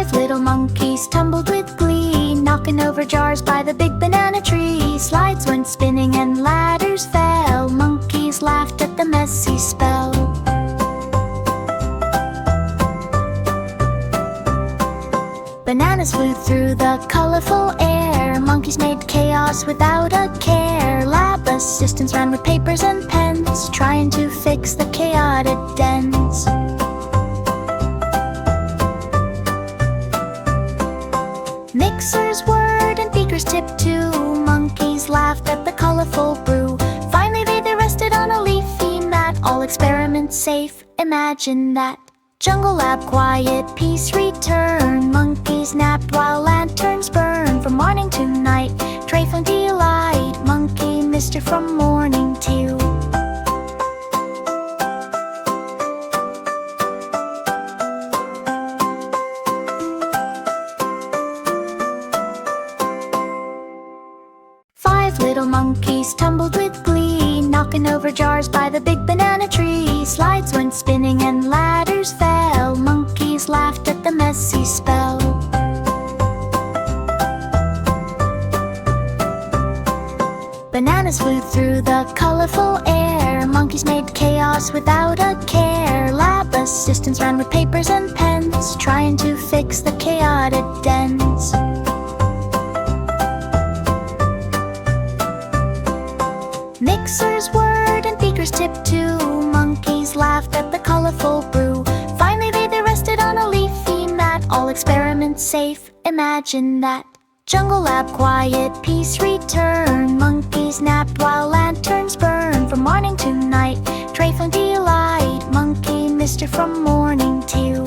Five little monkeys tumbled with glee, knocking over jars by the big banana tree. Slides went spinning and ladders fell. Monkeys laughed at the messy spell. Bananas flew through the colorful air. Monkeys made chaos without a care. Lab assistants ran with papers and pens, trying to fix the chaotic dens. Mixers whirred and beakers tipped too. Monkeys laughed at the colorful brew. Finally they rested on a leafy mat. All experiments safe, imagine that. Jungle lab quiet, peace return. Monkeys napped while lanterns burn. From morning to night, tray fun delight. Monkey mister from morning till. Five little monkeys tumbled with glee, knocking over jars by the big banana tree. Slides went spinning and ladders fell. Monkeys laughed at the messy spell. Bananas flew through the colorful air. Monkeys made chaos without a care. Lab assistants ran with papers and pens, trying to fix the chaotic dens. Mixers whirred and beakers tipped too. Monkeys laughed at the colorful brew. Finally they rested on a leafy mat. All experiments safe, imagine that. Jungle lab quiet, peace return. Monkeys napped while lanterns burn. From morning to night, tray fun delight. Monkey mister from morning till.